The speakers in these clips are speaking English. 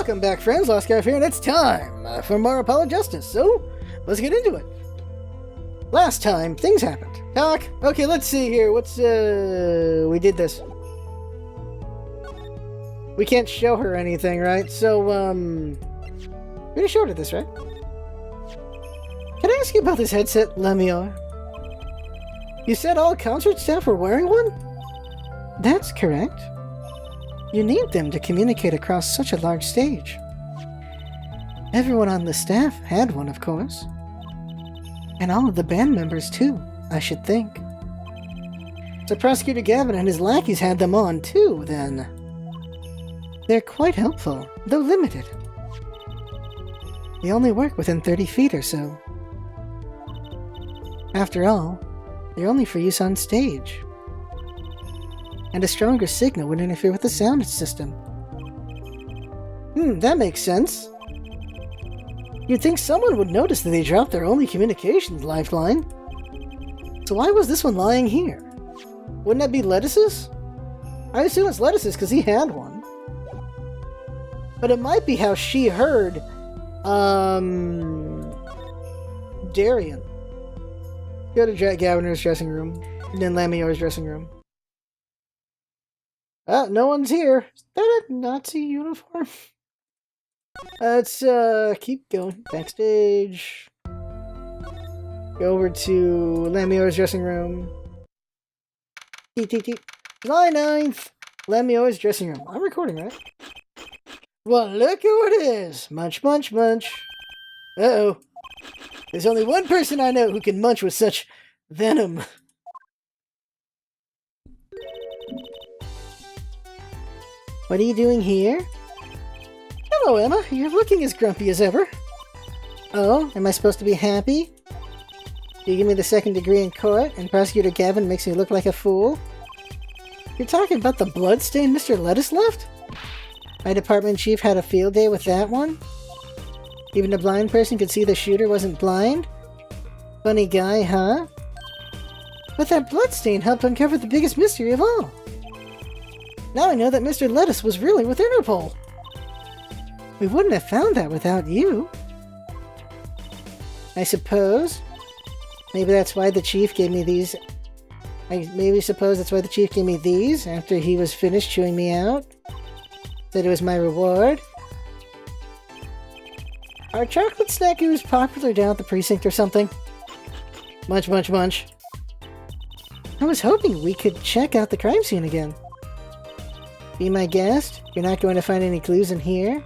Welcome back, friends. LostScarf here, and it's time for more Apollo Justice. So, let's get into it. Last time, things happened. Doc, okay, let's see here. What's, we did this. We can't show her anything, right? So, we just showed her this, right? Can I ask you about this headset, Lambie? You said all concert staff were wearing one? That's correct. You need them to communicate across such a large stage. Everyone on the staff had one, of course. And all of the band members, too, I should think. So Prosecutor Gavin and his lackeys had them on, too, then. They're quite helpful, though limited. They only work within 30 feet or so. After all, they're only for use on stage. And a stronger signal would interfere with the sound system. That makes sense. You'd think someone would notice that they dropped their only communications lifeline. So why was this one lying here? Wouldn't that be Lettuce's? I assume it's Lettuce's because he had one. But it might be how she heard, Darian. Go to Gavin's dressing room, and then Lambie's dressing room. No one's here. Is that a Nazi uniform? Let's, keep going. Backstage. Go over to Lambie's dressing room. July 9th. Lambie's dressing room. I'm recording, right? Well, look who it is. Munch, munch, munch. Uh-oh. There's only one person I know who can munch with such venom. What are you doing here? Hello, Emma. You're looking as grumpy as ever. Oh, am I supposed to be happy? You give me the second degree in court, and Prosecutor Gavin makes me look like a fool? You're talking about the bloodstain Mr. Lettuce left? My department chief had a field day with that one? Even a blind person could see the shooter wasn't blind? Funny guy, huh? But that bloodstain helped uncover the biggest mystery of all. Now I know that Mr. Lettuce was really with Interpol. We wouldn't have found that without you. I suppose. Maybe that's why the chief gave me these. Maybe suppose that's why the chief gave me these after he was finished chewing me out. Said it was my reward. Are chocolate snackoos popular down at the precinct or something? Munch, munch, munch. I was hoping we could check out the crime scene again. Be my guest. You're not going to find any clues in here.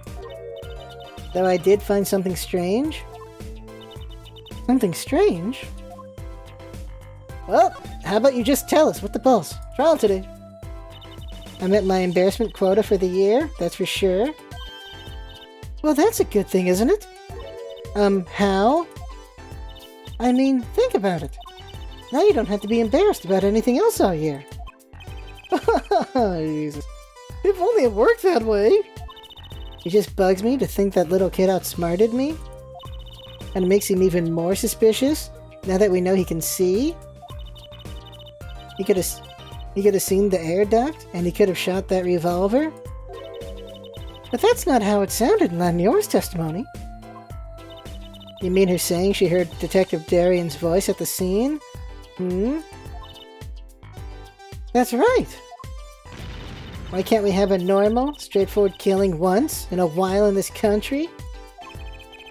Though I did find something strange. Something strange? Well, how about you just tell us what the pulse? Trial today. I met my embarrassment quota for the year, that's for sure. Well, that's a good thing, isn't it? How? I mean, think about it. Now you don't have to be embarrassed about anything else all year. Jesus. If only it worked that way. It just bugs me to think that little kid outsmarted me. And it makes him even more suspicious, now that we know he can see. He could have seen the air duct, and he could have shot that revolver. But that's not how it sounded in Lambie's testimony. You mean her saying she heard Detective Darian's voice at the scene? That's right. Why can't we have a normal, straightforward killing once in a while in this country?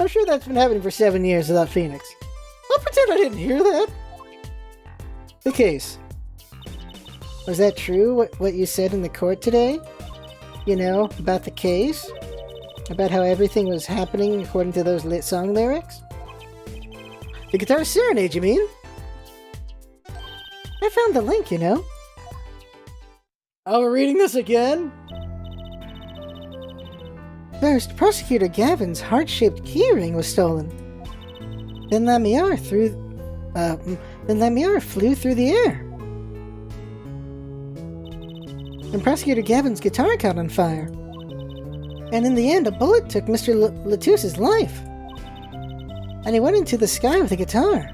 I'm sure that's been happening for 7 years without Phoenix. I'll pretend I didn't hear that. The case. Was that true, what you said in the court today? You know, about the case? About how everything was happening according to those song lyrics? The Guitar Serenade, you mean? I found the link, you know. Oh, we're reading this again? First, Prosecutor Gavin's heart-shaped keyring was stolen. Then Lambie flew through the air. And Prosecutor Gavin's guitar caught on fire. And in the end, a bullet took Mr. Lettuce's life. And he went into the sky with a guitar.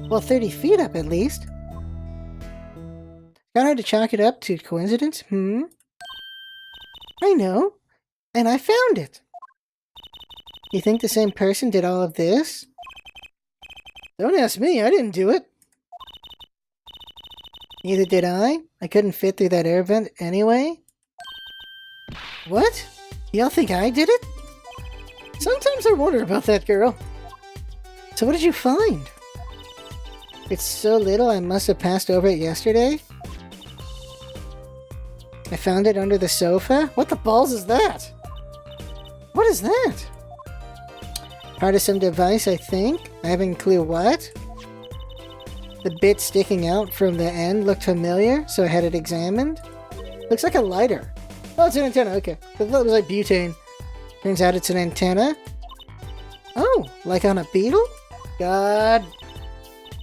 Well, 30 feet up at least. Got hard to chalk it up to coincidence, I know. And I found it. You think the same person did all of this? Don't ask me, I didn't do it. Neither did I. I couldn't fit through that air vent anyway. What? Y'all think I did it? Sometimes I wonder about that girl. So what did you find? It's so little I must have passed over it yesterday. I found it under the sofa. What the balls is that? What is that? Part of some device, I think. I haven't a clue what. The bit sticking out from the end looked familiar, so I had it examined. Looks like a lighter. Oh, it's an antenna, okay. I thought it was like butane. Turns out it's an antenna. Oh, like on a beetle? God.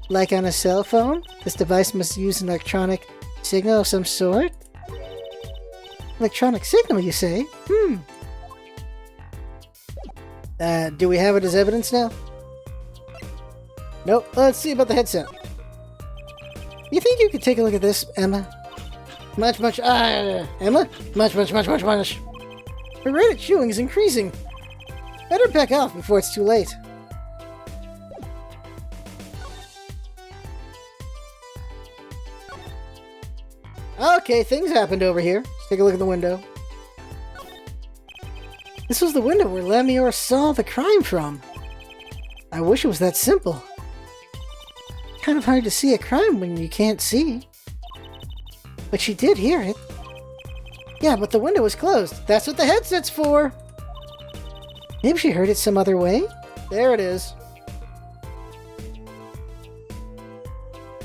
Like on a cell phone? This device must use an electronic signal of some sort? Electronic signal, you say? Do we have it as evidence now? Nope. Let's see about the headset. You think you could take a look at this, Emma? Emma? Much. Her rate of chewing is increasing. Better back off before it's too late. Okay, things happened over here. Let's take a look at the window. This was the window where Lambie Rose saw the crime from. I wish it was that simple. Kind of hard to see a crime when you can't see. But she did hear it. Yeah, but the window was closed. That's what the headset's for. Maybe she heard it some other way. There it is.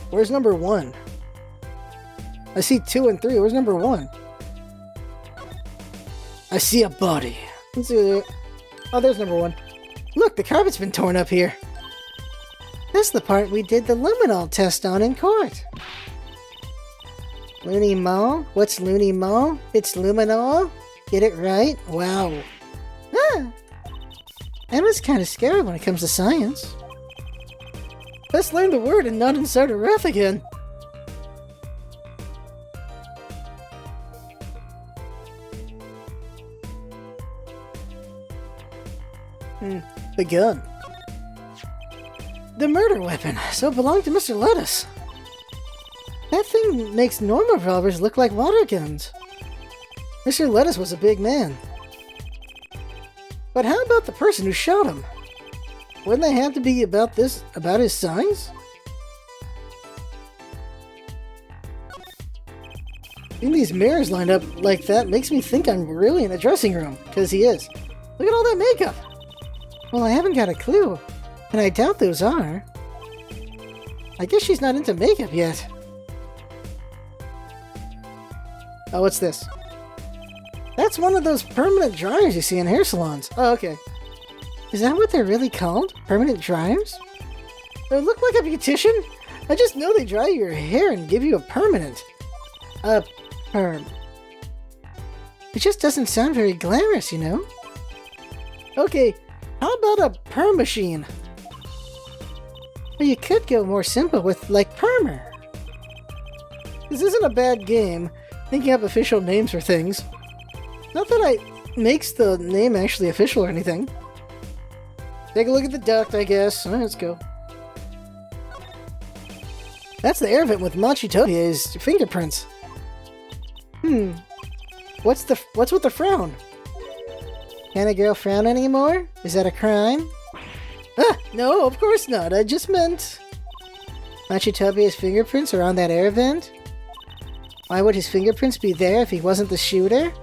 Where's number 1? I see 2 and 3. Where's number 1? I see a body. Let's see. Oh, there's number 1. Look, the carpet's been torn up here. That's the part we did the luminol test on in court. Loony Mall? What's Loony Mall? It's luminol? Get it right? Wow. Ah. Emma's kind of scary when it comes to science. Let's learn the word and not insert a ref again. The gun. The murder weapon. So it belonged to Mr. Lettuce. That thing makes normal revolvers look like water guns. Mr. Lettuce was a big man. But how about the person who shot him? Wouldn't they have to be about his size? Seeing these mirrors lined up like that makes me think I'm really in a dressing room, because he is. Look at all that makeup! Well, I haven't got a clue, and I doubt those are. I guess she's not into makeup yet. Oh, what's this? That's one of those permanent dryers you see in hair salons. Oh, okay. Is that what they're really called? Permanent dryers? They look like a beautician? I just know they dry your hair and give you a permanent. Perm. It just doesn't sound very glamorous, you know? Okay, how about a perm machine? Well, you could go more simple with, like, permer. This isn't a bad game, thinking up official names for things. Not that it makes the name actually official or anything. Take a look at the duct, I guess. Alright, let's go. That's the air vent with Machitopia's fingerprints. What's with the frown? Can a girl frown anymore? Is that a crime? Ah, no, of course not. I just meant... Machitopia's fingerprints are on that air vent? Why would his fingerprints be there if he wasn't the shooter?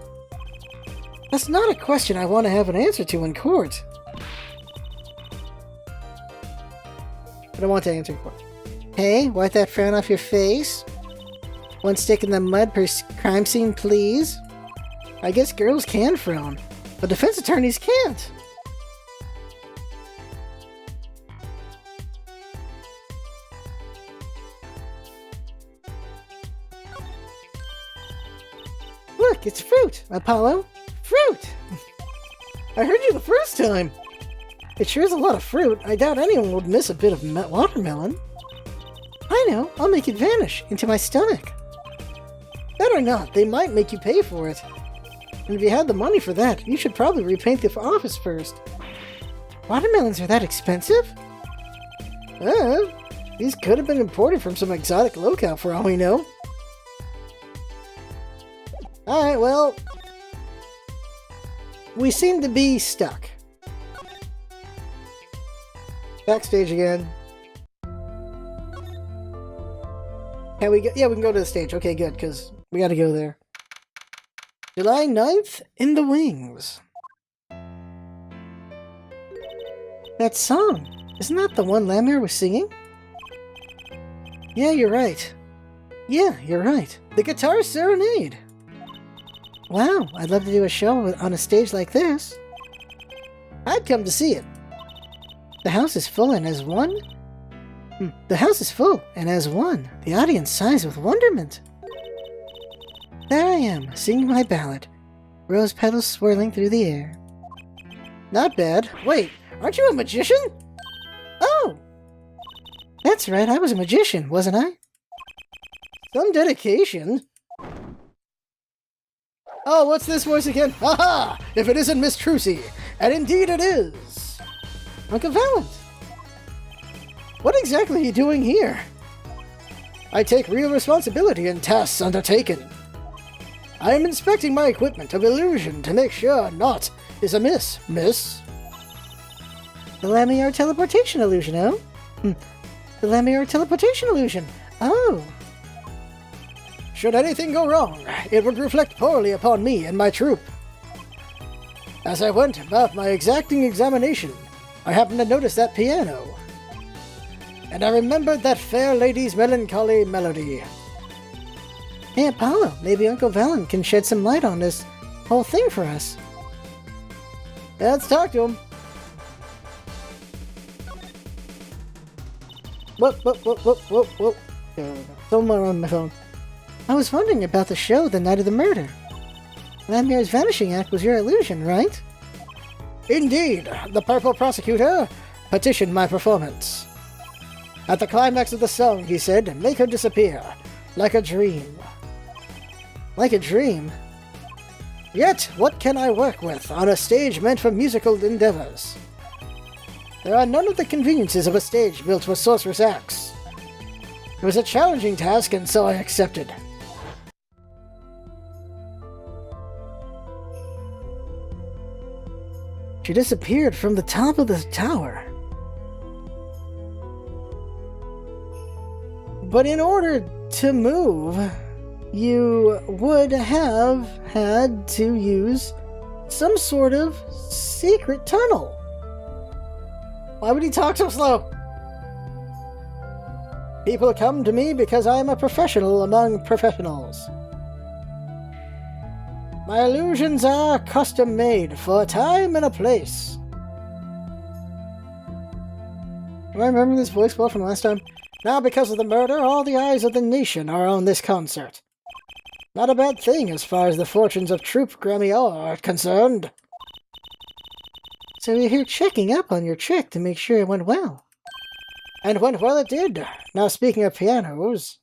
That's not a question I want to have an answer to in court. I don't want to answer in court. Hey, wipe that frown off your face. One stick in the mud per crime scene, please. I guess girls can frown, but defense attorneys can't. Look, it's fruit, Apollo. Fruit! I heard you the first time. It sure is a lot of fruit. I doubt anyone would miss a bit of watermelon. I know. I'll make it vanish into my stomach. Better not. They might make you pay for it. And if you had the money for that, you should probably repaint the office first. Watermelons are that expensive? These could have been imported from some exotic locale for all we know. Alright, well... we seem to be stuck. Backstage again. Can we get... yeah, we can go to the stage. Okay, good, because we gotta go there. July 9th, In the Wings. That song, isn't that the one Lambie was singing? Yeah, you're right. Yeah, you're right. The Guitar Serenade. Wow, I'd love to do a show on a stage like this. I'd come to see it. The house is full and as one... the house is full, and as one, the audience sighs with wonderment. There I am, singing my ballad. Rose petals swirling through the air. Not bad. Wait, aren't you a magician? Oh! That's right, I was a magician, wasn't I? Some dedication. Oh, what's this voice again? Haha! If it isn't Miss Trucy! And indeed it is! Uncle Valent! What exactly are you doing here? I take real responsibility in tasks undertaken. I am inspecting my equipment of illusion to make sure naught is amiss, miss. The Lambie teleportation illusion, oh? The Lambie teleportation illusion. Oh. Should anything go wrong, it would reflect poorly upon me and my troop. As I went about my exacting examination, I happened to notice that piano. And I remembered that fair lady's melancholy melody. Hey, Apollo, maybe Uncle Valent can shed some light on this whole thing for us. Let's talk to him. Whoop. Someone on my phone. I was wondering about the show the night of the murder. Lambie's vanishing act was your illusion, right? Indeed, the purple prosecutor petitioned my performance. At the climax of the song, he said, make her disappear, like a dream. Like a dream? Yet, what can I work with on a stage meant for musical endeavors? There are none of the conveniences of a stage built for sorceress acts. It was a challenging task, and so I accepted. She disappeared from the top of the tower. But in order to move, you would have had to use some sort of secret tunnel. Why would he talk so slow? People come to me because I am a professional among professionals. My illusions are custom-made for a time and a place. Do I remember this voice well from last time? Now, because of the murder, all the eyes of the nation are on this concert. Not a bad thing as far as the fortunes of Troop Gramior are concerned. So you're here checking up on your trick to make sure it went well. And went well it did. Now, speaking of pianos,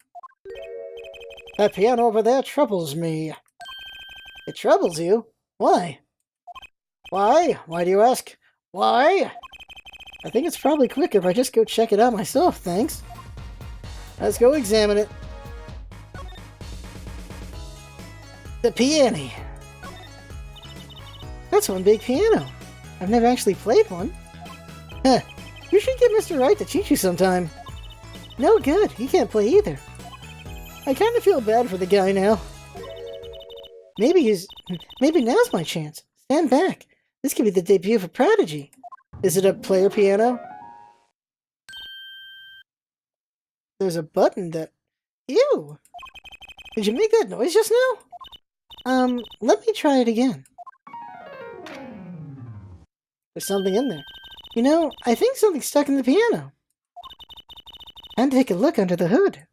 that piano over there troubles me. It troubles you? Why? Why? Why do you ask? Why? I think it's probably quicker if I just go check it out myself, thanks. Let's go examine it. The piano. That's one big piano. I've never actually played one. Huh. You should get Mr. Wright to teach you sometime. No good. He can't play either. I kind of feel bad for the guy now. Maybe now's my chance. Stand back. This could be the debut of a prodigy. Is it a player piano? There's a button that... Ew! Did you make that noise just now? Let me try it again. There's something in there. You know, I think something's stuck in the piano. Time to take a look under the hood.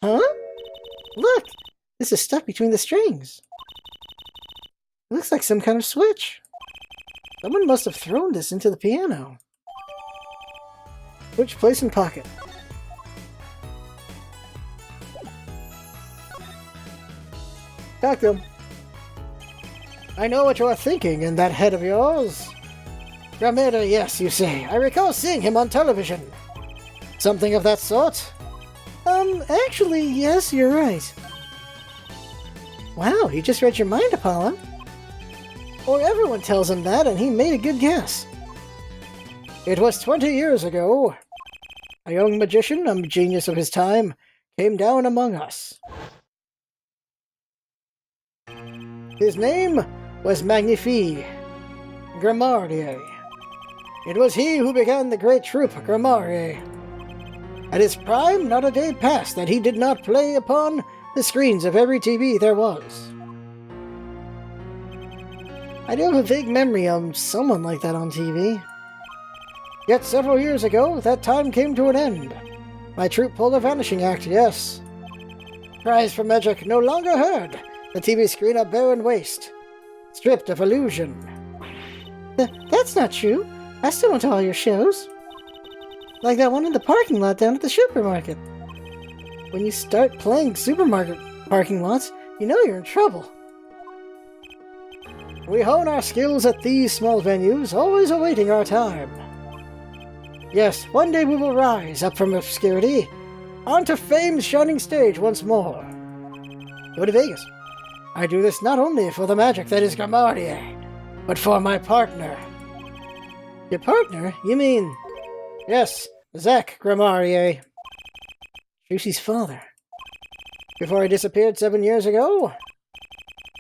Huh? Look! This is stuck between the strings. It looks like some kind of switch. Someone must have thrown this into the piano. Switch place in pocket. Talk to him. I know what you are thinking in that head of yours. Grammaire, yes, you say. I recall seeing him on television. Something of that sort? Actually, yes, you're right. Wow, he just read your mind, Apollo. Or everyone tells him that, and he made a good guess. It was 20 years ago. A young magician, a genius of his time, came down among us. His name was Magnifique Grammaire. It was he who began the great troupe Grammaire. At his prime, not a day passed that he did not play upon the screens of every TV there was. I do have a vague memory of someone like that on TV. Yet several years ago, that time came to an end. My troupe pulled a vanishing act, yes. Cries for magic no longer heard. The TV screen a barren waste, stripped of illusion. That's not true. I still went to all your shows. Like that one in the parking lot down at the supermarket. When you start playing supermarket parking lots, you know you're in trouble. We hone our skills at these small venues, always awaiting our time. Yes, one day we will rise up from obscurity, onto fame's shining stage once more. Go to Vegas. I do this not only for the magic that is Grammaire, but for my partner. Your partner? You mean... Yes, Zach Grammaire. Juicy's father. Before I disappeared 7 years ago,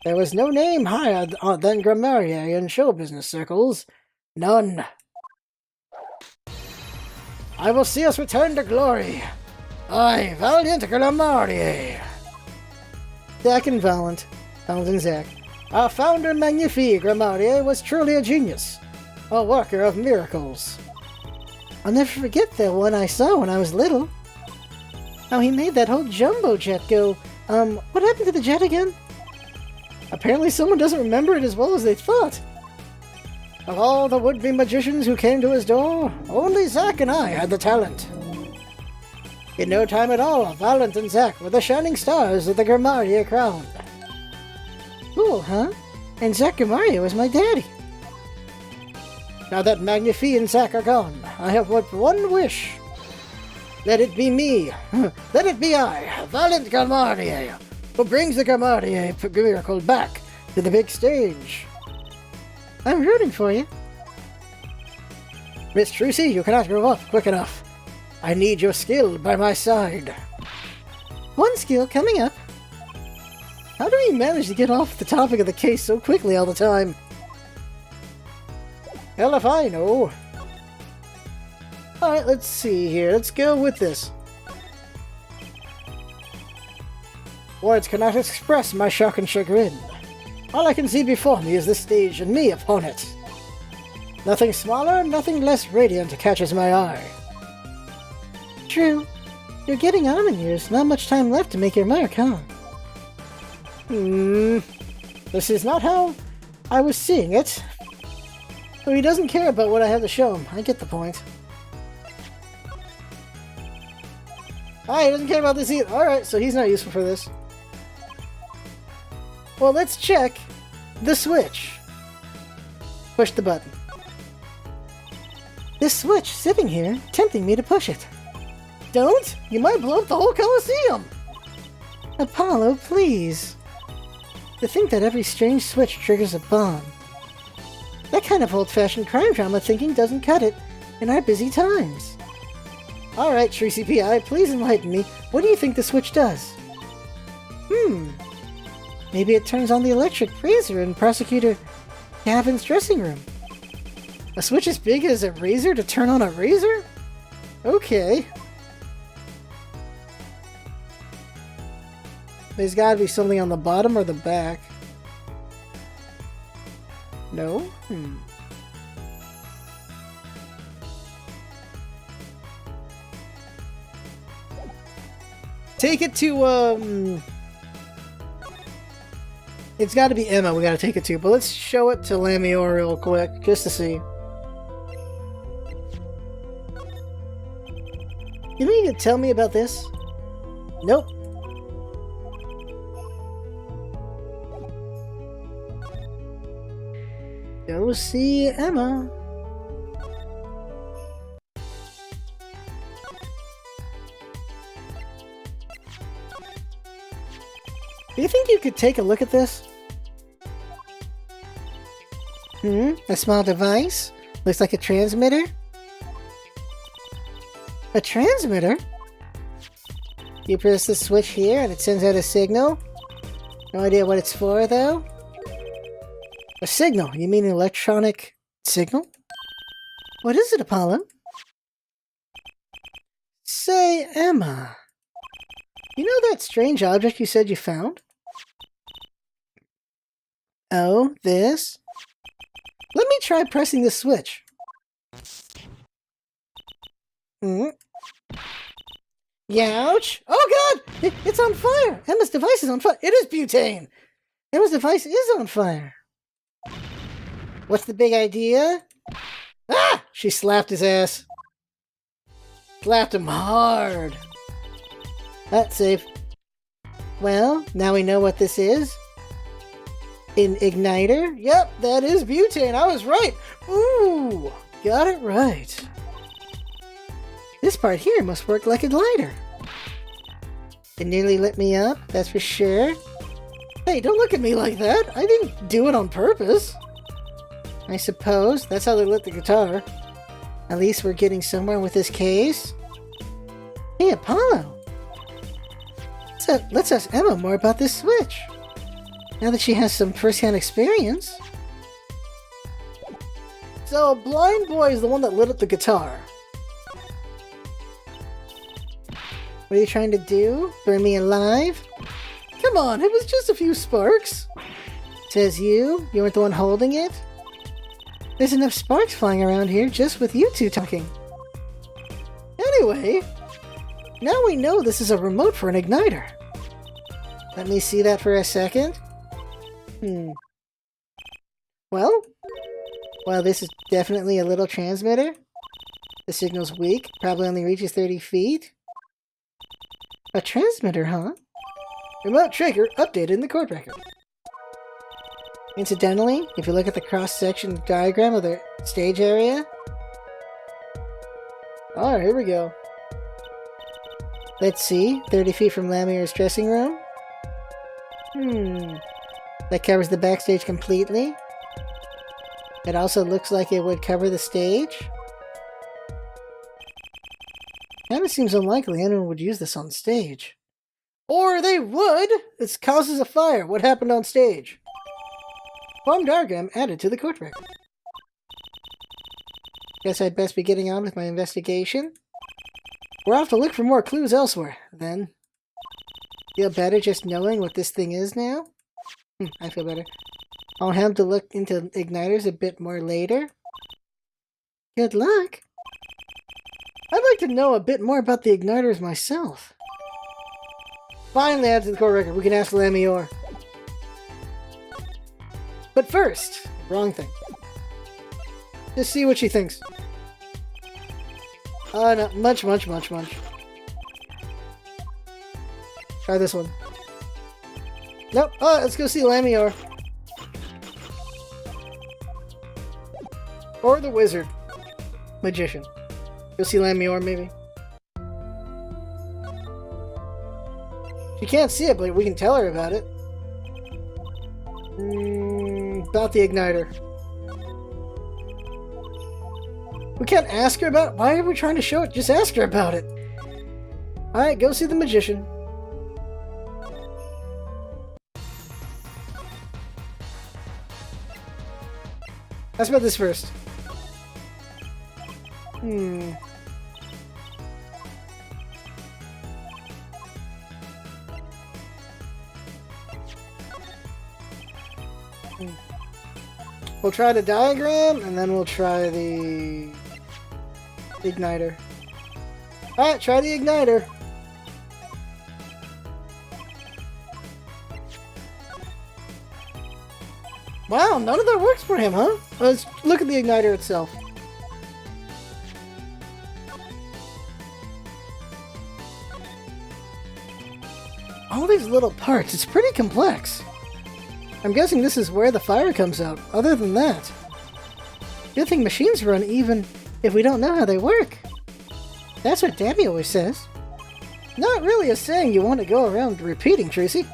there was no name higher than Grammaire in show business circles. None. I will see us return to glory. I, valiant Grammaire. Zach and Valent and Zach. Our founder, Magnifique Grammaire, was truly a genius. A worker of miracles. I'll never forget the one I saw when I was little. How he made that whole jumbo jet go. What happened to the jet again? Apparently someone doesn't remember it as well as they thought. Of all the would-be magicians who came to his door, only Zach and I had the talent. In no time at all, Valent and Zach were the shining stars of the Grammaire crown. Cool, huh? And Zach Grammaire was my daddy. Now that Magnifique and Zach are gone, I have but one wish. Let it be me. Let it be I, Valent Grammaire, who brings the Grammaire miracle back to the big stage. I'm rooting for you. Miss Trucy, you cannot grow up quick enough. I need your skill by my side. One skill coming up. How do we manage to get off the topic of the case so quickly all the time? Hell if I know. Alright, let's see here. Let's go with this. Words cannot express my shock and chagrin. All I can see before me is the stage and me upon it. Nothing smaller, nothing less radiant catches my eye. True. You're getting on in years. Not much time left to make your mark, huh? This is not how I was seeing it. So he doesn't care about what I have to show him. I get the point. Ah, he doesn't care about this either. Alright, so he's not useful for this. Well, let's check the switch. Push the button. This switch sitting here, tempting me to push it. Don't! You might blow up the whole Colosseum! Apollo, please. To think that every strange switch triggers a bomb. That kind of old-fashioned crime drama thinking doesn't cut it in our busy times. Alright, Tracy P.I., please enlighten me. What do you think the switch does? Maybe it turns on the electric razor in Prosecutor Gavin's dressing room. A switch as big as a razor to turn on a razor? Okay. There's gotta be something on the bottom or the back. No? Take it to, it's gotta be Emma we gotta take it to, but let's show it to Lambie real quick, just to see. You think you could tell me about this? Nope. Go see Emma. Do you think you could take a look at this? A small device? Looks like a transmitter? A transmitter? You press the switch here and it sends out a signal? No idea what it's for, though? A signal? You mean an electronic signal? What is it, Apollo? Say, Emma. You know that strange object you said you found? Oh, this? Let me try pressing the switch. Youch! Oh god! It's on fire! Emma's device is on fire! It is butane! Emma's device is on fire! What's the big idea? Ah! She slapped his ass. Slapped him hard. That's safe. Well, now we know what this is. An igniter? Yep, that is butane. I was right. Ooh, got it right. This part here must work like a lighter. It nearly lit me up, that's for sure. Hey, don't look at me like that. I didn't do it on purpose. I suppose that's how they lit the guitar. At least we're getting somewhere with this case. Hey, Apollo. Let's ask Emma more about this switch. Now that she has some first-hand experience. So, Blind Boy is the one that lit up the guitar. What are you trying to do? Burn me alive? Come on, it was just a few sparks. Says you? You weren't the one holding it? There's enough sparks flying around here just with you two talking. Anyway, now we know this is a remote for an igniter. Let me see that for a second. Well, while this is definitely a little transmitter, the signal's weak, probably only reaches 30 feet. A transmitter, huh? Remote trigger updated in the court record. Incidentally, if you look at the cross-section diagram of the stage area... Alright, here we go. Let's see, 30 feet from Lambie's dressing room. That covers the backstage completely. It also looks like it would cover the stage. Kinda seems unlikely anyone would use this on stage. Or they would! This causes a fire. What happened on stage? Bomb diagram added to the court record. Guess I'd best be getting on with my investigation. We'll have to look for more clues elsewhere, then. Feel better just knowing what this thing is now? I feel better. I'll have to look into igniters a bit more later. Good luck! I'd like to know a bit more about the igniters myself. Finally added to the court record, we can ask Lambie. But first, wrong thing. Just see what she thinks. No, much. Try this one. Nope. Let's go see Lambie. Or the wizard. Magician. Go see Lambie, maybe. She can't see it, but we can tell her about it. About the igniter. We can't ask her about it? Why are we trying to show it? Just ask her about it. Alright, go see the magician. Ask about this first. We'll try the diagram, and then we'll try the igniter. Alright, try the igniter. Wow, none of that works for him, huh? Let's look at the igniter itself. All these little parts, it's pretty complex. I'm guessing this is where the fire comes out. Other than that, Good thing machines run even if we don't know how they work. That's what Daddy always says. Not really a saying you want to go around repeating, Tracy.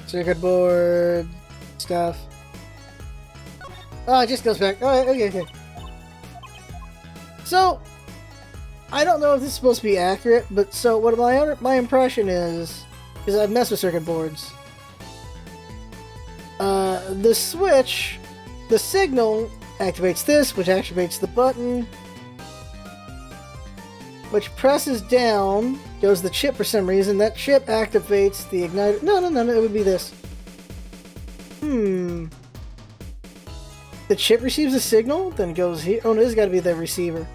Circuit board stuff. Oh, it just goes back. Oh, okay. So, I don't know if this is supposed to be accurate, but so what my impression is I've messed with circuit boards. The switch, the signal activates this, which activates the button, which presses down, goes the chip for some reason. That chip activates the igniter. No, it would be this. The chip receives a signal, then goes here. Oh, no, this has got to be the receiver.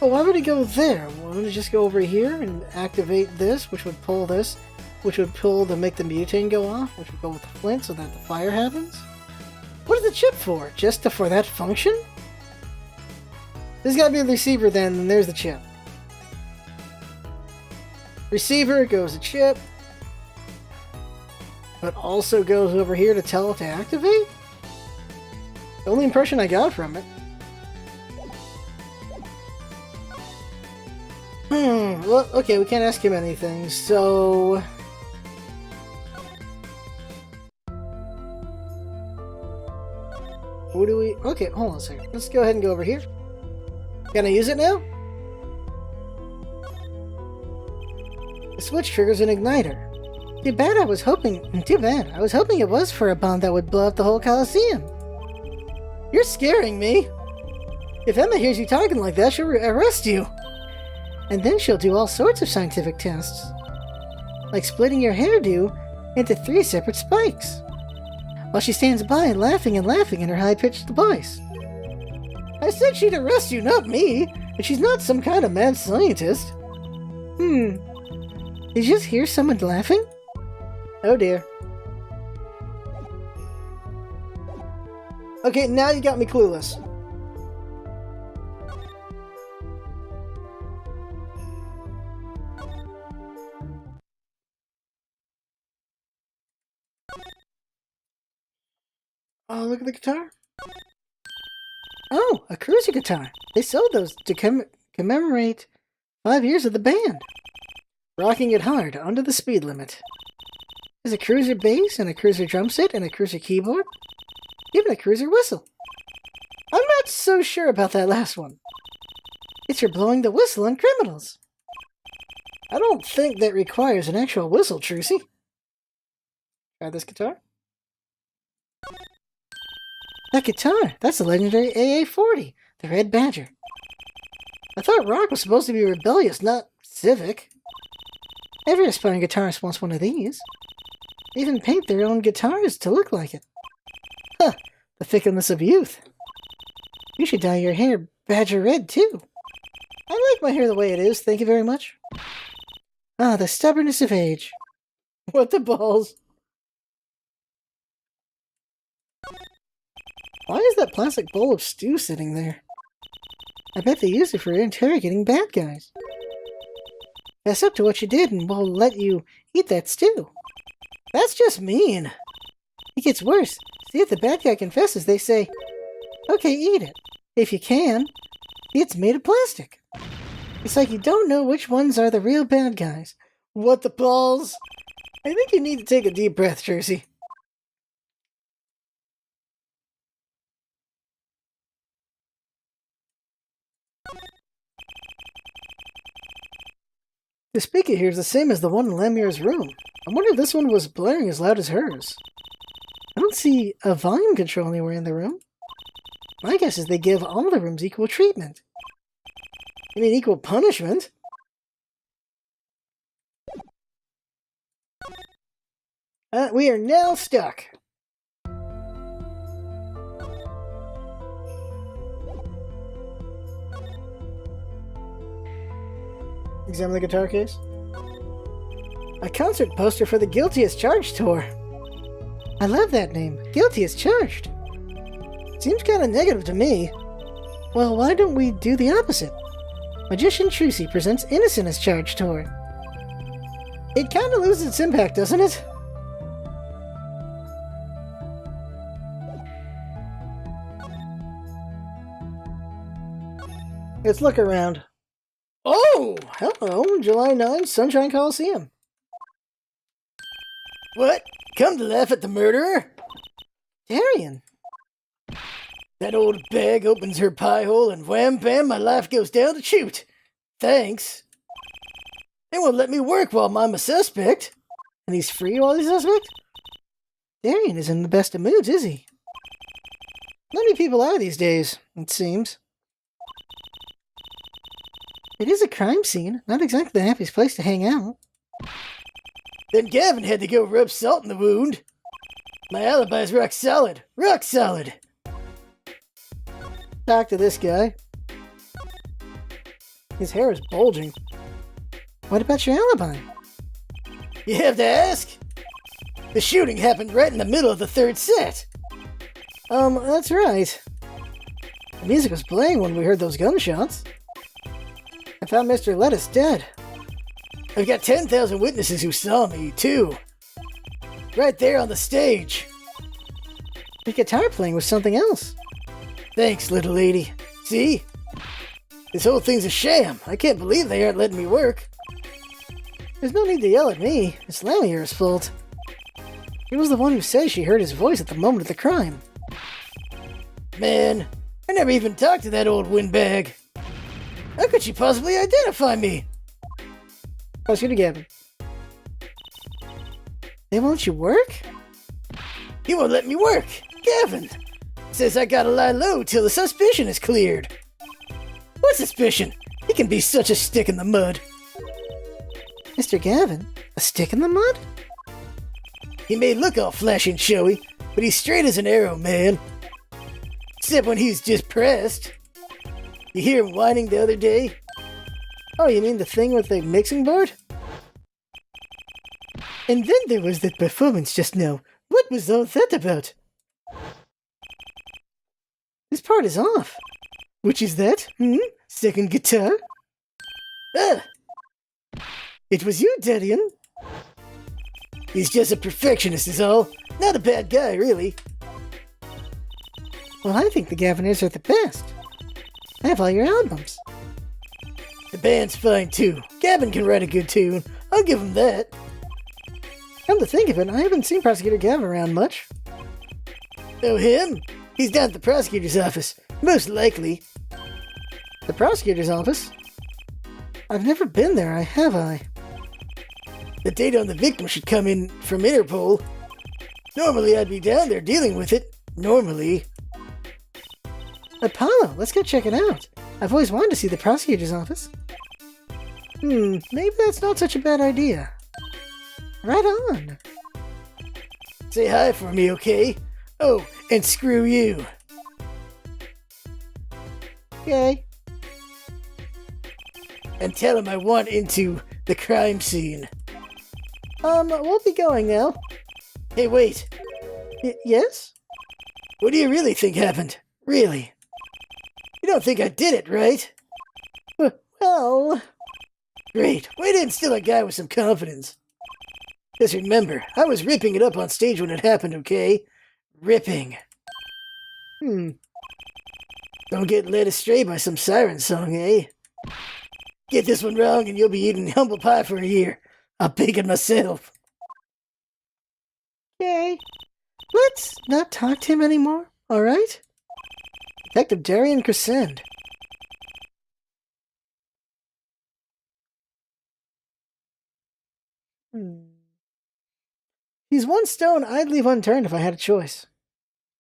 Oh, why would it go there? Why would it just go over here and activate this, which would pull this, which would pull to make the butane go off, which would go with the flint so that the fire happens? What is the chip for? Just for that function? This has got to be the receiver then, and there's the chip. Receiver goes the chip, but also goes over here to tell it to activate? The only impression I got from it. Well, okay, we can't ask him anything, so... What do we... Okay, hold on a second. Let's go ahead and go over here. Can I use it now? The switch triggers an igniter. Too bad I was hoping it was for a bomb that would blow up the whole Coliseum. You're scaring me. If Emma hears you talking like that, she'll arrest you. And then she'll do all sorts of scientific tests. Like splitting your hairdo into 3 separate spikes. While she stands by laughing in her high-pitched voice. I said she'd arrest you, not me. And she's not some kind of mad scientist. Did you just hear someone laughing? Oh dear. Okay, now you got me clueless. Oh, look at the guitar. Oh, a cruiser guitar. They sold those to commemorate 5 years of the band. Rocking it hard, under the speed limit. There's a cruiser bass, and a cruiser drum set, and a cruiser keyboard. Even a cruiser whistle. I'm not so sure about that last one. It's for blowing the whistle on criminals. I don't think that requires an actual whistle, Trucy. Try this guitar. That guitar, that's the legendary AA-40, the Red Badger. I thought rock was supposed to be rebellious, not civic. Every aspiring guitarist wants one of these. They even paint their own guitars to look like it. Huh, the fickleness of youth. You should dye your hair badger red, too. I like my hair the way it is, thank you very much. Ah, the stubbornness of age. What the balls? Why is that plastic bowl of stew sitting there? I bet they use it for interrogating bad guys. Fess up to what you did and we'll let you eat that stew. That's just mean. It gets worse. See, if the bad guy confesses, they say, okay, eat it. If you can. It's made of plastic. It's like you don't know which ones are the real bad guys. What the balls? I think you need to take a deep breath, Jersey. The speaker here is the same as the one in Lambie's room. I wonder if this one was blaring as loud as hers. I don't see a volume control anywhere in the room. My guess is they give all the rooms equal treatment. You mean equal punishment? We are now stuck. Examine the guitar case. A concert poster for the Guilty as Charged tour. I love that name. Guilty as Charged. Seems kind of negative to me. Well, why don't we do the opposite? Magician Trucy presents Innocent as Charged tour. It kind of loses its impact, doesn't it? Let's look around. Oh, hello, July 9th, Sunshine Coliseum. What? Come to laugh at the murderer? Darian. That old bag opens her pie hole and wham bam, my life goes down the chute. Thanks. They won't let me work while I'm a suspect. And he's free while he's a suspect? Darian isn't in the best of moods, is he? Not many people are these days, it seems. It is a crime scene, not exactly the happiest place to hang out. Then Gavin had to go rub salt in the wound. My alibi's rock solid. Rock solid! Talk to this guy. His hair is bulging. What about your alibi? You have to ask? The shooting happened right in the middle of the third set. That's right. The music was playing when we heard those gunshots. I found Mr. Lettuce dead. I've got 10,000 witnesses who saw me, too. Right there on the stage. The guitar playing was something else. Thanks, little lady. See? This whole thing's a sham. I can't believe they aren't letting me work. There's no need to yell at me. It's Lambie's fault. He was the one who said she heard his voice at the moment of the crime. Man, I never even talked to that old windbag. How could she possibly identify me? Prosecutor Gavin. They won't let you work? He won't let me work. Gavin says I gotta lie low till the suspicion is cleared. What suspicion? He can be such a stick in the mud. Mr. Gavin? A stick in the mud? He may look all flashy and showy, but he's straight as an arrow, man. Except when he's just pressed. You hear him whining the other day? Oh, you mean the thing with the mixing board? And then there was that performance just now. What was all that about? This part is off. Which is that? Second guitar? Ah! It was you, Darian. He's just a perfectionist is all. Not a bad guy, really. Well, I think the Gaviners are the best. I have all your albums. The band's fine, too. Gavin can write a good tune. I'll give him that. Come to think of it, I haven't seen Prosecutor Gavin around much. Oh, him? He's down at the prosecutor's office. Most likely. The prosecutor's office? I've never been there, have I? The data on the victim should come in from Interpol. Normally, I'd be down there dealing with it. Normally. Apollo, let's go check it out. I've always wanted to see the prosecutor's office. Maybe that's not such a bad idea. Right on. Say hi for me, okay? Oh, and screw you. Okay. And tell him I want into the crime scene. We'll be going now. Hey, wait. Yes? What do you really think happened? Really? You don't think I did it, right? Well... Great. Way to instill a guy with some confidence. Just remember, I was ripping it up on stage when it happened, okay? Ripping. Don't get led astray by some siren song, eh? Get this one wrong and you'll be eating humble pie for a year. I'll bake it myself. Okay. Let's not talk to him anymore, alright? Detective Darian Crescend. He's one stone I'd leave unturned if I had a choice.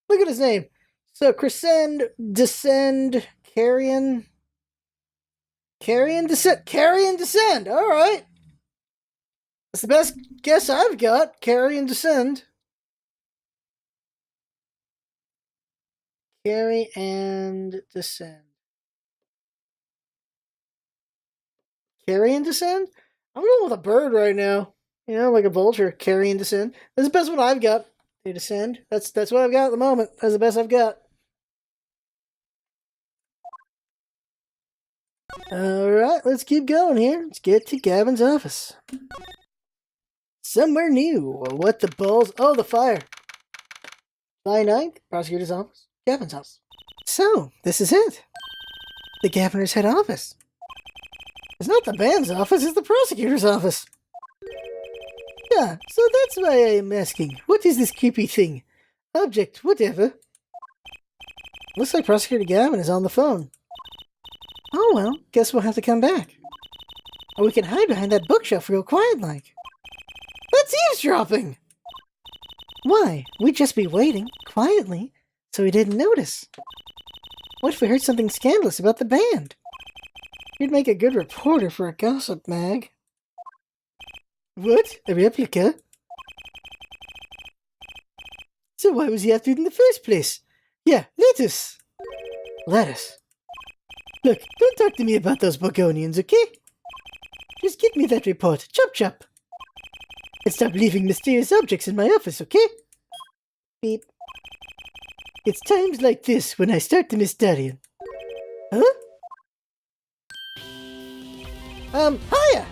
Look at his name. So, Crescend, Descend, Carrion... Carrion Descend, alright. That's the best guess I've got. Carry and Descend. Carry and Descend. Carry and Descend? I'm going with a bird right now. You know, like a vulture. Carry and Descend. That's the best one I've got. They descend. That's what I've got at the moment. That's the best I've got. Alright, let's keep going here. Let's get to Gavin's office. Somewhere new. What the balls? Oh, the fire. July 9th, prosecutor's office. Gavins Office. So, this is it. The governor's head office. It's not the band's office, it's the prosecutor's office. Yeah, so that's why I am asking. What is this creepy thing? Object, whatever. Looks like Prosecutor Gavin is on the phone. Oh well, guess we'll have to come back. Or we can hide behind that bookshelf real quiet-like. That's eavesdropping! Why? We'd just be waiting, quietly, so he didn't notice. What if we heard something scandalous about the band? You'd make a good reporter for a gossip mag. What? A replica? So why was he after it in the first place? Yeah, lettuce. Lettuce. Look, don't talk to me about those Burgonians, okay? Just get me that report. Chop chop. And stop leaving mysterious objects in my office, okay? Beep. It's times like this when I start to miss Darian. Huh? Hiya!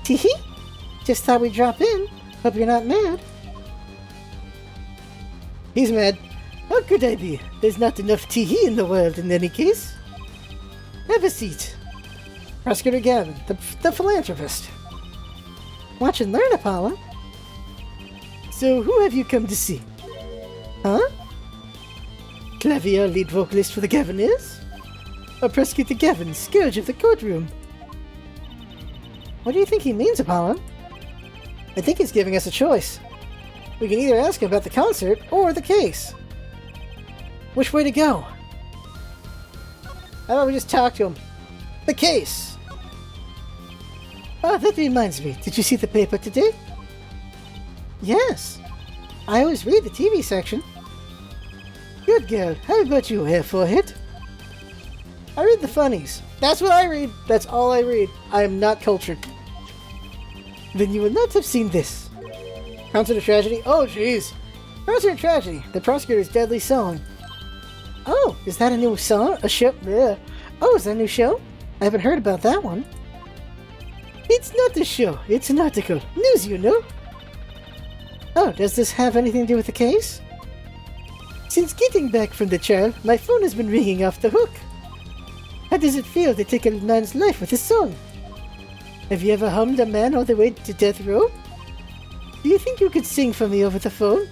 Tee-hee? Just thought we'd drop in. Hope you're not mad. He's mad. How could I be? There's not enough tee-hee in the world in any case. Have a seat. Prosecutor Gavin, the philanthropist. Watch and learn, Apollo. So, who have you come to see? Huh? Clavier, lead vocalist for the Gaviniers? Or Prosecutor Gavin, scourge of the courtroom? What do you think he means, Apollo? I think he's giving us a choice. We can either ask him about the concert or the case. Which way to go? How about we just talk to him? The case! Oh, that reminds me. Did you see the paper today? Yes. I always read the TV section. Good girl. How about you, hair forehead? I read the funnies. That's what I read. That's all I read. I am not cultured. Then you will not have seen this. Concert of Tragedy? Oh, jeez. Concert of Tragedy, the prosecutor's deadly song. Oh, is that a new song? A show? Yeah. Oh, is that a new show? I haven't heard about that one. It's not a show. It's an article. News, you know. Oh, does this have anything to do with the case? Since getting back from the trial, my phone has been ringing off the hook. How does it feel to take a man's life with a song? Have you ever hummed a man all the way to death row? Do you think you could sing for me over the phone?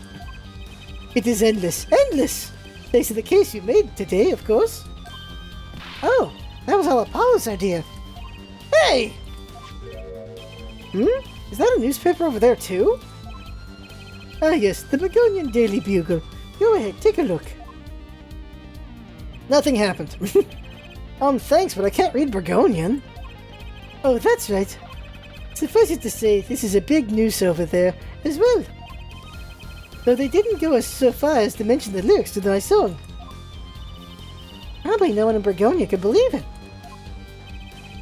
It is endless, endless! Thanks to the case you made today, of course. Oh, that was all Apollo's idea. Hey! Is that a newspaper over there too? Ah yes, the Burgonian Daily Bugle. Go ahead, take a look. Nothing happened. Thanks, but I can't read Burgonian. Oh, that's right. Suffice it to say, this is a big news over there as well. Though they didn't go so far as to mention the lyrics to my song. Probably no one in Burgonia could believe it.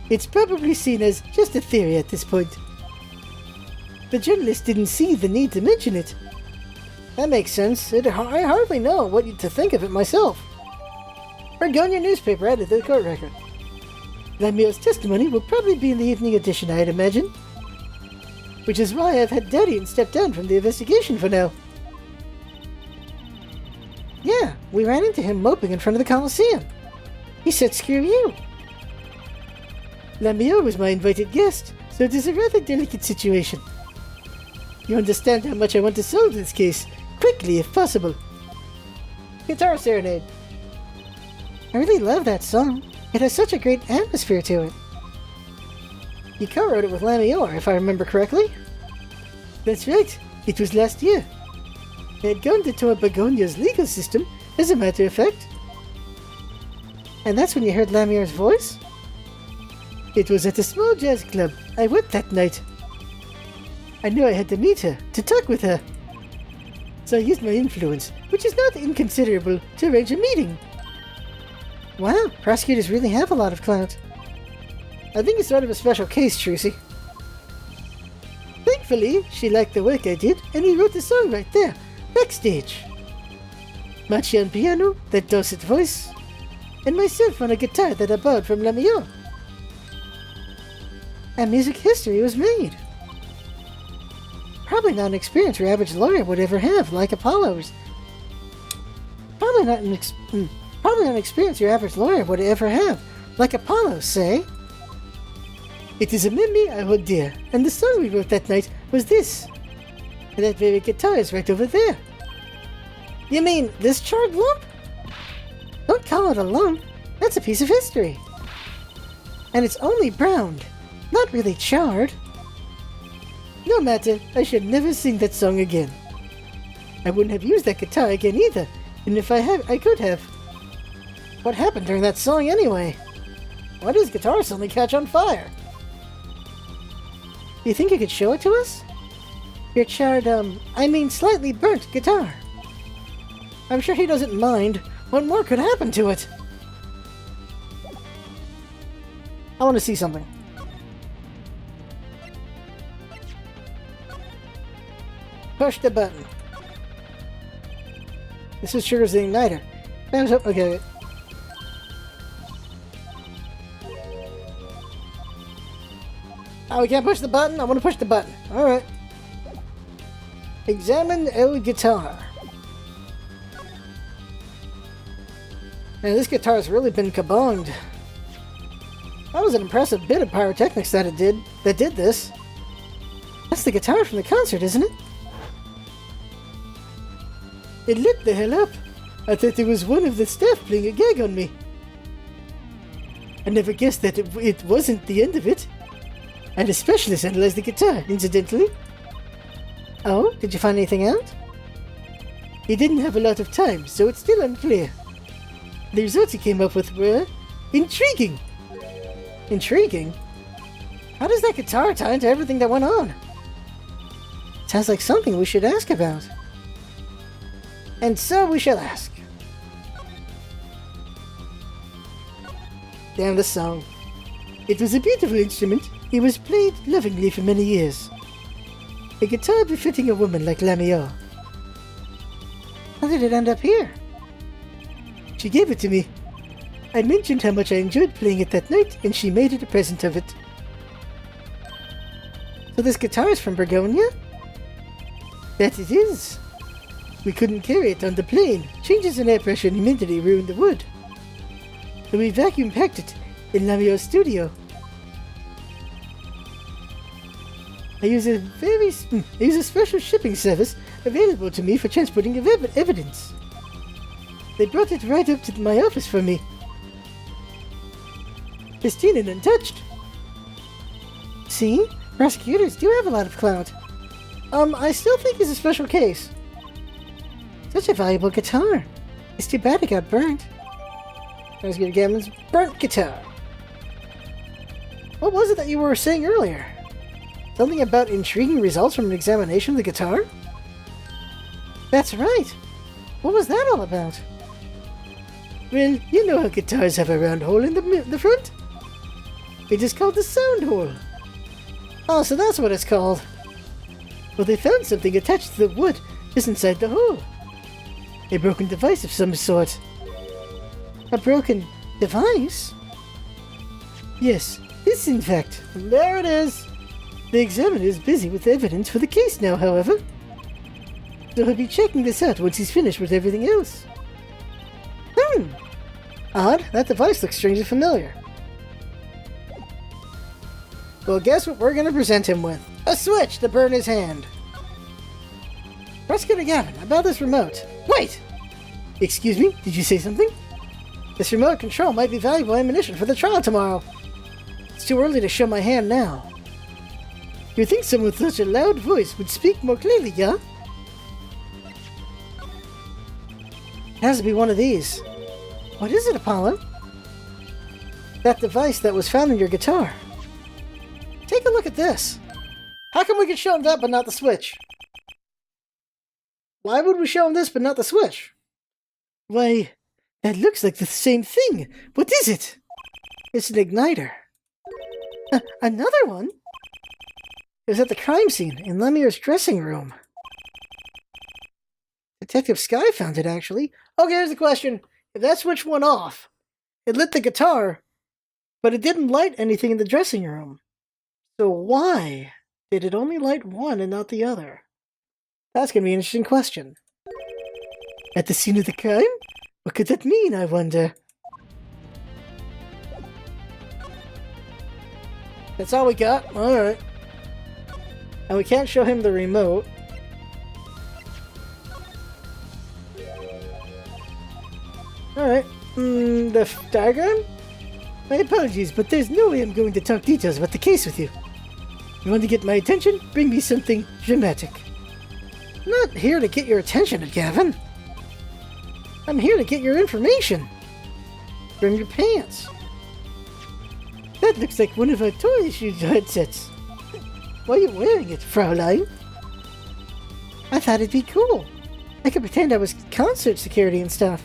It's probably seen as just a theory at this point. The journalist didn't see the need to mention it. That makes sense. I hardly know what to think of it myself. Burgonia newspaper added to the court record. Lambie's testimony will probably be in the evening edition, I'd imagine. Which is why I've had Darian step down from the investigation for now. Yeah, we ran into him moping in front of the Coliseum. He said, "Screw you." Lambie was my invited guest, so it is a rather delicate situation. You understand how much I want to solve this case, quickly if possible. Guitar Serenade. I really love that song. It has such a great atmosphere to it. You co-wrote it with Lambie, if I remember correctly. That's right. It was last year. I had gone to tour Burgonia's legal system, as a matter of fact. And that's when you heard Lambie's voice? It was at a small jazz club. I went that night. I knew I had to meet her, to talk with her. So I used my influence, which is not inconsiderable, to arrange a meeting. Wow, prosecutors really have a lot of clout. I think it's sort of a special case, Trucy. Thankfully, she liked the work I did, and we wrote the song right there, backstage. Machi on piano, that dulcet voice, and myself on a guitar that I borrowed from Lambie. And music history was made. Probably not an experience your average lawyer would ever have, like Apollo's. Probably not an experience your average lawyer would ever have, like Apollo, say. It is a memory I hold dear, and the song we wrote that night was this. And that very guitar is right over there. You mean this charred lump? Don't call it a lump. That's a piece of history. And it's only browned, not really charred. No matter, I should never sing that song again. I wouldn't have used that guitar again either, and if I had, I could have. What happened during that song anyway? Why does guitar suddenly catch on fire? Do you think you could show it to us? Your charred, slightly burnt guitar. I'm sure he doesn't mind. What more could happen to it? I want to see something. Push the button. This is triggers the igniter. Okay. Oh, we can't push the button? I want to push the button. Alright. Examine el guitar. Man, this guitar has really been kabonged. That was an impressive bit of pyrotechnics that did this. That's the guitar from the concert, isn't it? It lit the hell up. I thought there was one of the staff playing a gag on me. I never guessed that it wasn't the end of it. And a specialist analyzed the guitar, incidentally. Oh, did you find anything out? He didn't have a lot of time, so it's still unclear. The results he came up with were intriguing. Intriguing? How does that guitar tie into everything that went on? Sounds like something we should ask about. And so we shall ask. Damn the song. It was a beautiful instrument. It was played lovingly for many years. A guitar befitting a woman like Lambie Rose. How did it end up here? She gave it to me. I mentioned how much I enjoyed playing it that night, and she made it a present of it. So this guitar is from Bergonia? That it is. We couldn't carry it on the plane. Changes in air pressure and humidity ruined the wood. So we vacuum packed it in Lambie Rose's studio. I use a special shipping service available to me for transporting of evidence. They brought it right up to my office for me. Pristine and untouched. See? Prosecutors do have a lot of clout. I still think it's a special case. Such a valuable guitar. It's too bad it got burnt. Let's get Gavin's burnt guitar. What was it that you were saying earlier? Something about intriguing results from an examination of the guitar? That's right. What was that all about? Well, you know how guitars have a round hole in the front? It is called the sound hole. Oh, so that's what it's called. Well, they found something attached to the wood just inside the hole. A broken device of some sort. A broken device? Yes, this in fact. There it is. The examiner is busy with evidence for the case now, however. So he'll be checking this out once he's finished with everything else. Odd, that device looks strangely familiar. Well, guess what we're going to present him with? A switch to burn his hand. Prosecutor Gavin, about this remote. Wait! Excuse me, did you say something? This remote control might be valuable ammunition for the trial tomorrow. It's too early to show my hand now. You'd think someone with such a loud voice would speak more clearly, yeah? It has to be one of these. What is it, Apollo? That device that was found in your guitar. Take a look at this. How come we can show him that but not the switch? Why would we show him this but not the switch? Why, that looks like the same thing. What is it? It's an igniter. Another one? It was at the crime scene in Lambie's dressing room. Detective Sky found it, actually. Okay, here's the question. If that switch went off, it lit the guitar, but it didn't light anything in the dressing room. So why did it only light one and not the other? That's gonna be an interesting question. At the scene of the crime? What could that mean, I wonder? That's all we got? Alright. And we can't show him the remote. Alright. The diagram? My apologies, but there's no way I'm going to talk details about the case with you. You want to get my attention? Bring me something dramatic. I'm not here to get your attention, Gavin. I'm here to get your information. From your pants. That looks like one of our toy shoe headsets. Why are you wearing it, Fraulein? I thought it'd be cool. I could pretend I was concert security and stuff.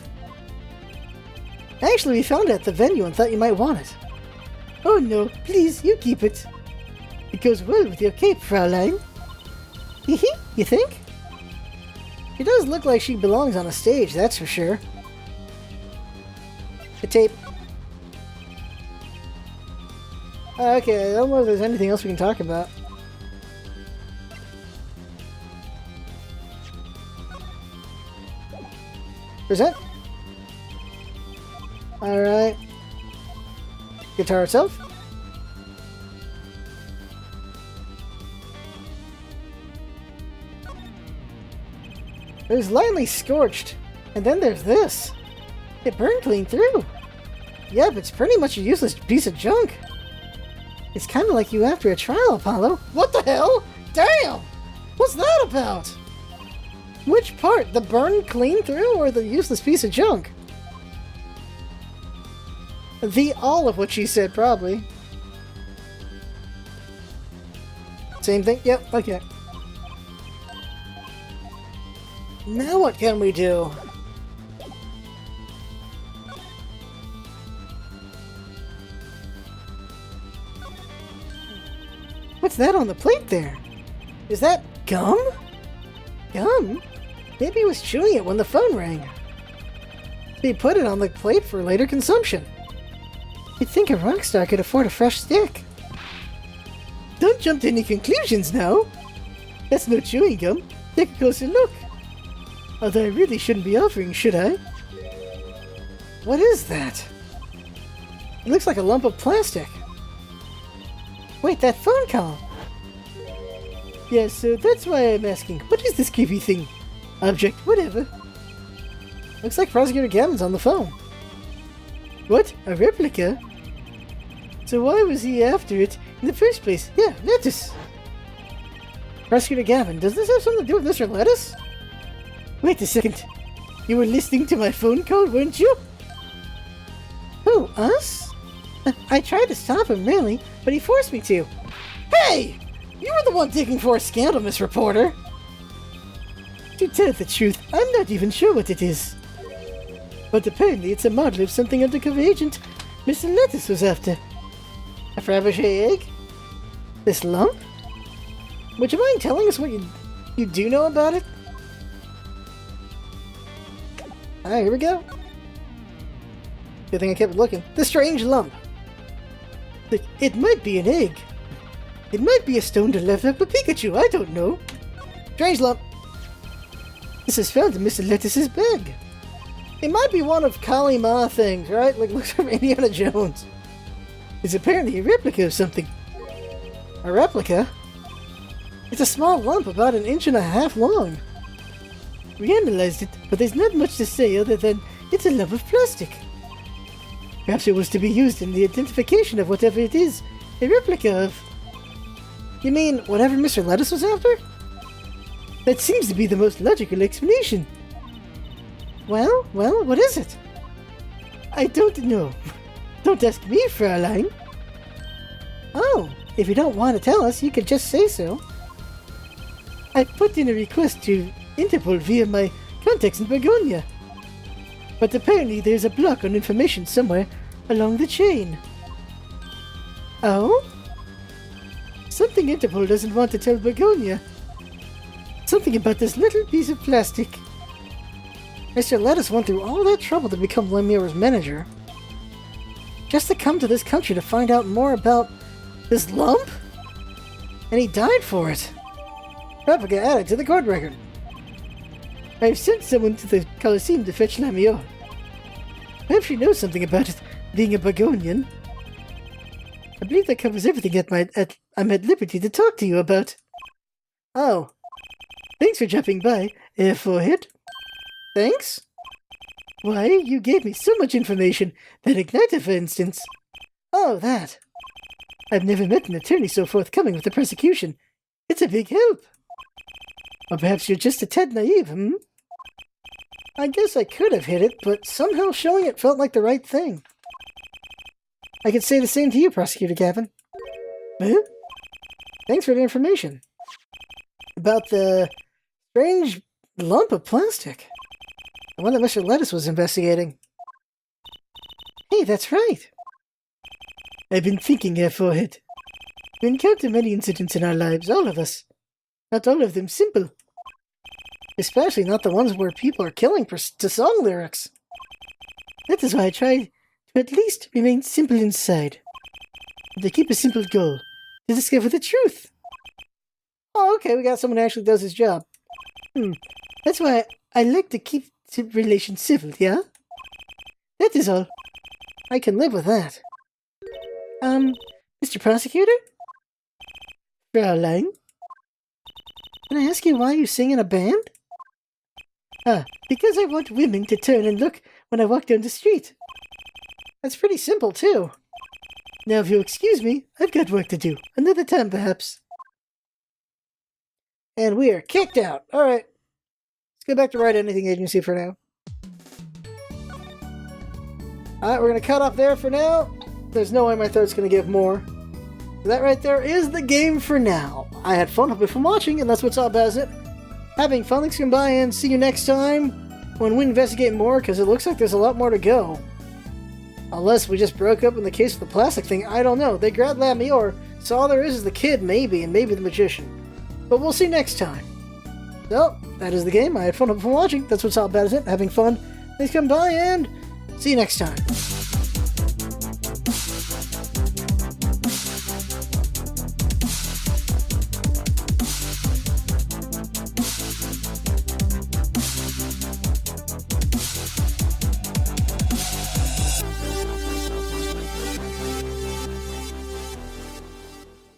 Actually, we found it at the venue and thought you might want it. Oh no, please, you keep it. It goes well with your cape, Fraulein. Hehe, you think? She does look like she belongs on a stage, that's for sure. The tape. Okay, I don't know if there's anything else we can talk about. Present. Alright. Guitar itself. There's lightly scorched. And then there's this. It burned clean through. Yep, it's pretty much a useless piece of junk. It's kind of like you after a trial, Apollo. What the hell? Damn! What's that about? Which part? The burn clean through or the useless piece of junk? The all of what she said, probably. Same thing? Yep, okay. Now what can we do? What's that on the plate there? Is that gum? Gum? Maybe he was chewing it when the phone rang. He put it on the plate for later consumption. You'd think a rock star could afford a fresh stick. Don't jump to any conclusions now. That's no chewing gum. Take a closer look. Although I really shouldn't be offering, should I? What is that? It looks like a lump of plastic. Wait, that phone call! Yeah, so that's why I'm asking, what is this creepy thing? Object, whatever. Looks like Prosecutor Gavin's on the phone. What? A replica? So why was he after it in the first place? Yeah, lettuce! Prosecutor Gavin, does this have something to do with Mr. Lettuce? Wait a second. You were listening to my phone call, weren't you? Who, us? I tried to stop him, really, but he forced me to. Hey! You were the one digging for a scandal, Miss Reporter! To tell the truth, I'm not even sure what it is. But apparently it's a model of something undercover agent Mr. Lettuce was after. A Fabergé egg? This lump? Would you mind telling us what you do know about it? Alright, here we go. Good thing I kept looking. The strange lump. It might be an egg. It might be a stone left up a Pikachu, I don't know. Strange lump. This is found in Mr. Lettuce's bag. It might be one of Kali Ma things, right? Like, looks like Indiana Jones. It's apparently a replica of something. A replica? It's a small lump about 1.5 inches long. We analyzed it, but there's not much to say other than it's a lump of plastic. Perhaps it was to be used in the identification of whatever it is a replica of. You mean whatever Mr. Lettuce was after? That seems to be the most logical explanation. Well, what is it? I don't know. Don't ask me, Fraulein. Oh, if you don't want to tell us, you can just say so. I put in a request to Interpol via my contacts in Begonia. But apparently there's a block on information somewhere along the chain. Oh? Something Interpol doesn't want to tell Begonia. Something about this little piece of plastic. Mr. Lettuce went through all that trouble to become Lambie's manager. Just to come to this country to find out more about this lump? And he died for it. Replica added to the court record. I've sent someone to the Colosseum to fetch Lambie Rose. Perhaps she knows something about it, being a Bagonian. I believe that covers everything I'm at liberty to talk to you about. Oh. Thanks for dropping by, Forehead. Thanks? Why, you gave me so much information. That igniter, for instance. Oh, that. I've never met an attorney so forthcoming with the prosecution. It's a big help. Or perhaps you're just a tad naive, I guess I could have hit it, but somehow showing it felt like the right thing. I could say the same to you, Prosecutor Gavin. Huh? Thanks for the information. About the strange lump of plastic. The one that Mr. Lettuce was investigating. Hey, that's right. I've been thinking, Forehead. We encounter many incidents in our lives, all of us. Not all of them simple. Especially not the ones where people are killing to song lyrics. That is why I try to at least remain simple inside. And to keep a simple goal. To discover the truth. Oh, okay, we got someone who actually does his job. That's why I like to keep relations civil, yeah? That is all. I can live with that. Mr. Prosecutor? Fraulein? Can I ask you why you sing in a band? Because I want women to turn and look when I walk down the street. That's pretty simple, too. Now, if you'll excuse me, I've got work to do. Another time, perhaps. And we are kicked out. Alright. Let's go back to Write Anything Agency for now. Alright, we're going to cut off there for now. There's no way my throat's going to give more. That right there is the game for now. I had fun. Hope you from watching, and that's what's up, as it. Having fun. Thanks for coming by, and see you next time when we investigate more, because it looks like there's a lot more to go. Unless we just broke up in the case of the plastic thing. I don't know. They grabbed Lambie Rose, so all there is the kid, maybe, and maybe the magician. But we'll see next time. So, that is the game. I had fun. Hope you from watching. That's what's up, as it. Having fun. Thanks for coming by, and see you next time.